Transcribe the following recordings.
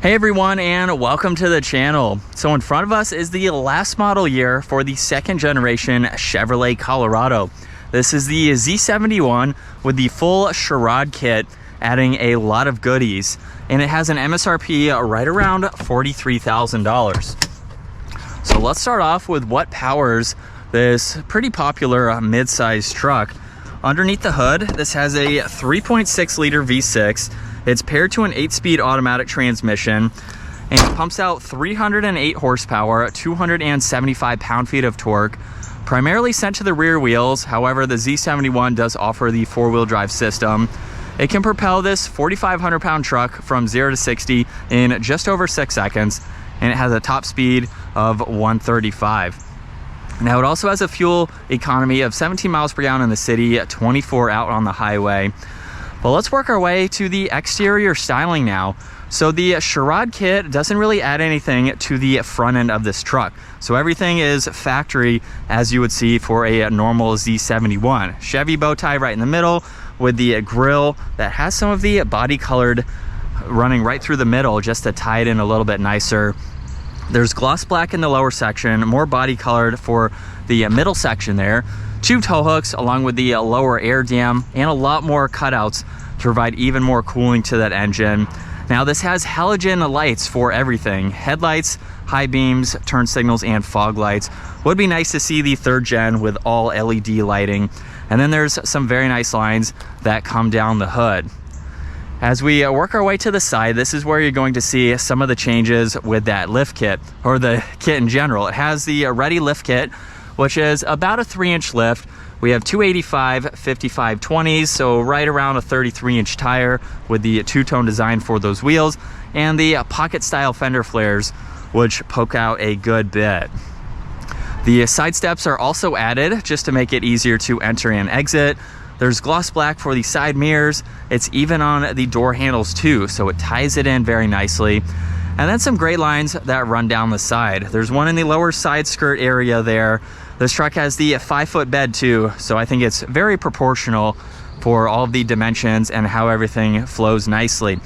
Hey everyone, and welcome to the channel. So in front of us is the last model year for the second generation Chevrolet Colorado. This is the Z71 with the full Sherrod kit, adding a lot of goodies, and it has an MSRP right around $43,000. So let's start off with what powers this pretty popular mid-size truck. Underneath the hood, this has a 3.6 liter V6. It's paired to an 8-speed automatic transmission, and it pumps out 308 horsepower, 275 pound-feet of torque, primarily sent to the rear wheels. However, the Z71 does offer the four-wheel drive system. It can propel this 4,500 pound truck from 0 to 60 in just over 6 seconds, and it has a top speed of 135. Now, it also has a fuel economy of 17 miles per gallon in the city, 24 out on the highway. Well, let's work our way to the exterior styling now. So the Sherrod kit doesn't really add anything to the front end of this truck. So everything is factory, as you would see for a normal Z71. Chevy bow tie right in the middle with the grille that has some of the body colored running right through the middle just to tie it in a little bit nicer. There's gloss black in the lower section, more body colored for the middle section there. 2 tow hooks along with the lower air dam, and a lot more cutouts to provide even more cooling to that engine. Now this has halogen lights for everything: headlights, high beams, turn signals, and fog lights. Would be nice to see the 3rd gen with all LED lighting. And then there's some very nice lines that come down the hood. As we work our way to the side, this is where you're going to see some of the changes with that lift kit, or the kit in general. It has the Ready lift kit, which is about a 3-inch lift. We have 285 55/20s, so right around a 33-inch tire with the two-tone design for those wheels, and the pocket style fender flares, which poke out a good bit. The side steps are also added just to make it easier to enter and exit. There's gloss black for the side mirrors. It's even on the door handles too, so it ties it in very nicely. And then some gray lines that run down the side. There's one in the lower side skirt area there. This truck has the 5-foot bed too, so I think it's very proportional for all of the dimensions and how everything flows nicely.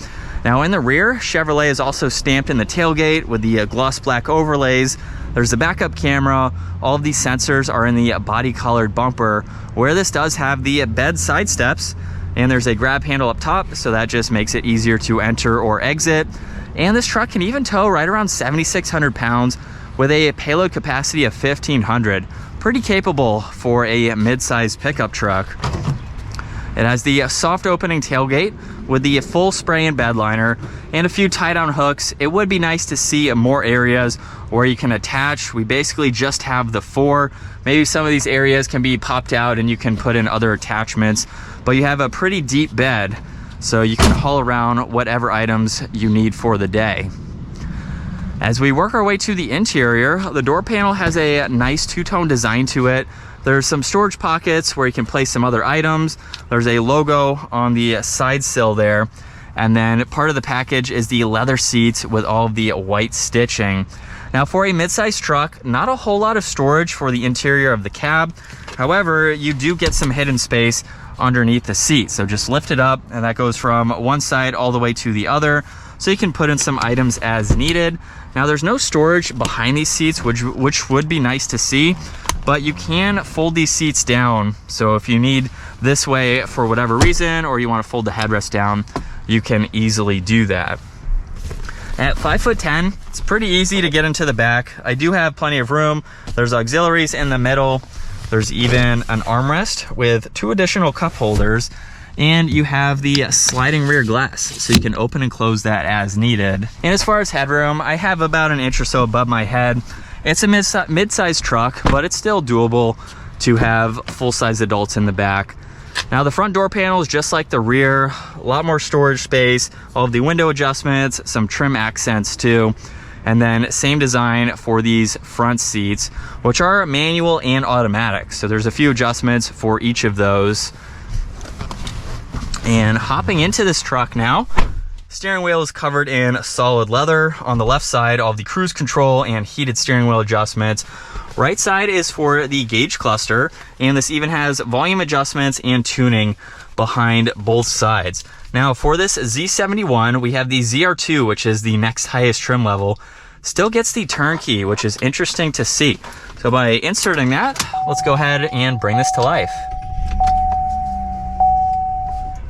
Now in the rear, Chevrolet is also stamped in the tailgate with the gloss black overlays. There's the backup camera. All of these sensors are in the body colored bumper, where this does have the bed side steps, and there's a grab handle up top, so that just makes it easier to enter or exit. And this truck can even tow right around 7,600 pounds with a payload capacity of 1,500. Pretty capable for a mid-sized pickup truck. It has the soft opening tailgate with the full spray and bed liner and a few tie-down hooks. It would be nice to see more areas where you can attach. We basically just have the 4. Maybe some of these areas can be popped out and you can put in other attachments, but you have a pretty deep bed, so you can haul around whatever items you need for the day. As we work our way to the interior, the door panel has a nice two-tone design to it. There's some storage pockets where you can place some other items. There's a logo on the side sill there. And then part of the package is the leather seats with all of the white stitching. Now for a mid-sized truck, not a whole lot of storage for the interior of the cab. However, you do get some hidden space underneath the seat. So just lift it up, and that goes from one side all the way to the other, so you can put in some items as needed. Now there's no storage behind these seats, which would be nice to see, but you can fold these seats down. So if you need this way for whatever reason, or you want to fold the headrest down, you can easily do that. At 5'10", it's pretty easy to get into the back. I do have plenty of room. There's auxiliaries in the middle. There's even an armrest with 2 additional cup holders, and you have the sliding rear glass, so you can open and close that as needed. And as far as headroom, I have about an inch or so above my head. It's a mid-sized truck, but it's still doable to have full-size adults in the back. Now the front door panel is just like the rear, a lot more storage space, all of the window adjustments, some trim accents too. And then same design for these front seats, which are manual and automatic. So there's a few adjustments for each of those. And hopping into this truck now, steering wheel is covered in solid leather. On the left side, all of the cruise control and heated steering wheel adjustments. Right side is for the gauge cluster, and this even has volume adjustments and tuning behind both sides. Now for this Z71, we have the ZR2, which is the next highest trim level. Still gets the turnkey, which is interesting to see. So by inserting that, let's go ahead and bring this to life.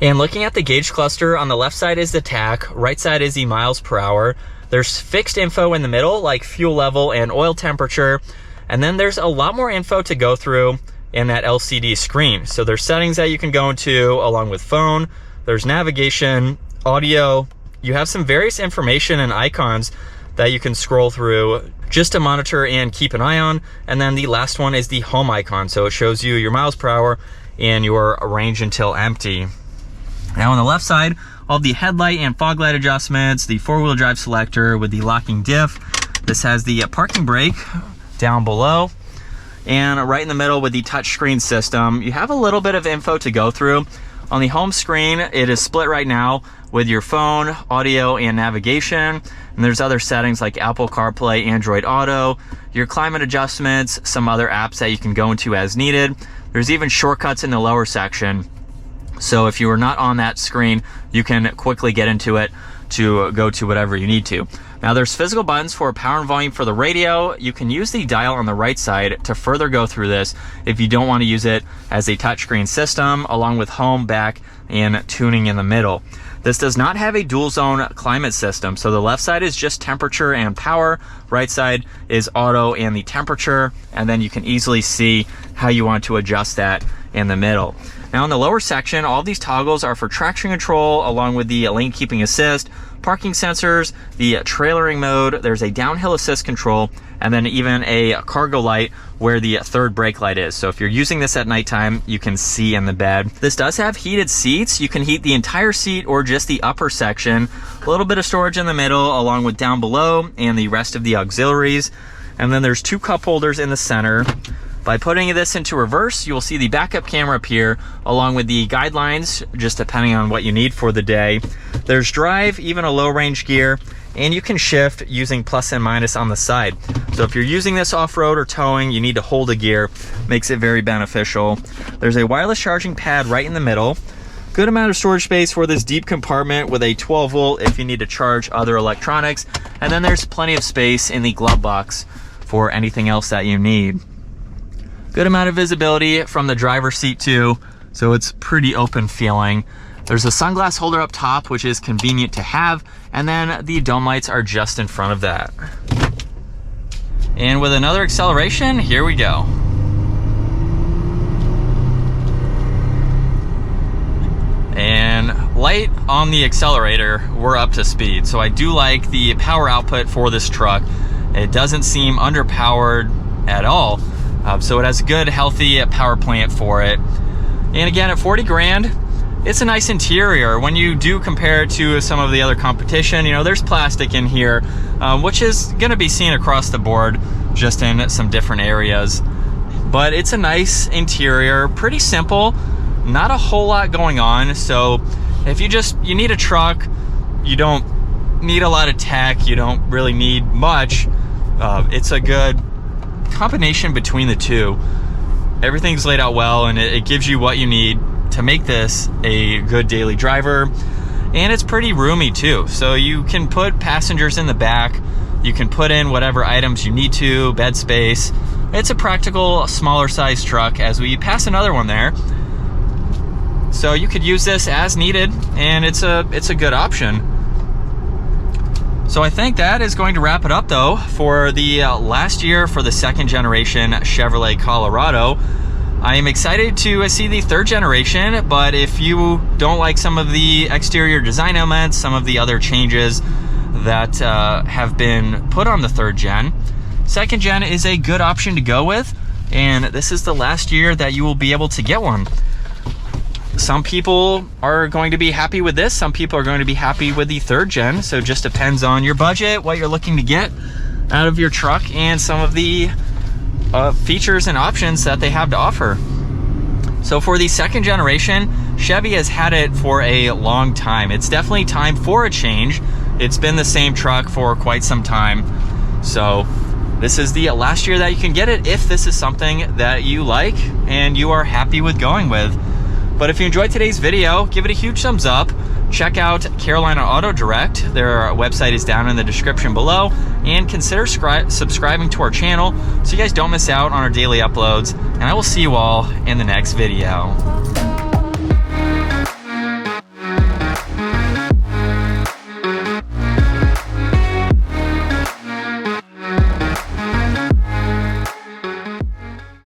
And looking at the gauge cluster, on the left side is the tach, right side is the miles per hour. There's fixed info in the middle, like fuel level and oil temperature. And then there's a lot more info to go through in that LCD screen. So there's settings that you can go into along with phone. There's navigation, audio. You have some various information and icons that you can scroll through just to monitor and keep an eye on. And then the last one is the home icon. So it shows you your miles per hour and your range until empty. Now on the left side, all the headlight and fog light adjustments, the four-wheel drive selector with the locking diff. This has the parking brake down below. And right in the middle with the touchscreen system, you have a little bit of info to go through. On the home screen, it is split right now with your phone, audio, and navigation. And there's other settings like Apple CarPlay, Android Auto, your climate adjustments, some other apps that you can go into as needed. There's even shortcuts in the lower section. So if you are not on that screen, you can quickly get into it to go to whatever you need to. Now there's physical buttons for power and volume for the radio. You can use the dial on the right side to further go through this if you don't want to use it as a touchscreen system, along with home, back, and tuning in the middle. This does not have a dual zone climate system. So the left side is just temperature and power. Right side is auto and the temperature. And then you can easily see how you want to adjust that in the middle. Now in the lower section, all these toggles are for traction control along with the lane keeping assist, parking sensors, the trailering mode, there's a downhill assist control, and then even a cargo light where the third brake light is. So if you're using this at nighttime, you can see in the bed. This does have heated seats. You can heat the entire seat or just the upper section. A little bit of storage in the middle along with down below and the rest of the auxiliaries. And then there's two cup holders in the center. By putting this into reverse, you will see the backup camera appear along with the guidelines, just depending on what you need for the day. There's drive, even a low range gear, and you can shift using plus and minus on the side. So if you're using this off-road or towing, you need to hold a gear, makes it very beneficial. There's a wireless charging pad right in the middle. Good amount of storage space for this deep compartment with a 12 volt if you need to charge other electronics. And then there's plenty of space in the glove box for anything else that you need. Good amount of visibility from the driver's seat too, so it's pretty open feeling. There's a sunglass holder up top, which is convenient to have, and then the dome lights are just in front of that. And with another acceleration, here we go. And light on the accelerator, we're up to speed. So I do like the power output for this truck. It doesn't seem underpowered at all. So it has a good, healthy power plant for it. And again, at 40 grand, it's a nice interior. When you do compare it to some of the other competition, you know, there's plastic in here, which is gonna be seen across the board, just in some different areas. But it's a nice interior, pretty simple, not a whole lot going on. So if you need a truck, you don't need a lot of tech, you don't really need much. It's a good combination between the two. Everything's laid out well, and it gives you what you need to make this a good daily driver. And it's pretty roomy too, so you can put passengers in the back, you can put in whatever items you need to, bed space. It's a practical, smaller size truck, as we pass another one there. So you could use this as needed, and it's a good option. So I think that is going to wrap it up though for the last year for the second generation Chevrolet Colorado. I am excited to see the third generation, but if you don't like some of the exterior design elements, some of the other changes that have been put on the third gen, second gen is a good option to go with, and this is the last year that you will be able to get one. Some people are going to be happy with this, some people are going to be happy with the third gen, so it just depends on your budget, what you're looking to get out of your truck, and some of the features and options that they have to offer. So for the second generation, Chevy has had it for a long time. It's definitely time for a change. It's been the same truck for quite some time. So this is the last year that you can get it if this is something that you like and you are happy with going with. But if you enjoyed today's video, give it a huge thumbs up. check out Carolina Auto Direct. Their website is down in the description below, and consider subscribing to our channel so you guys don't miss out on our daily uploads, and I will see you all in the next video.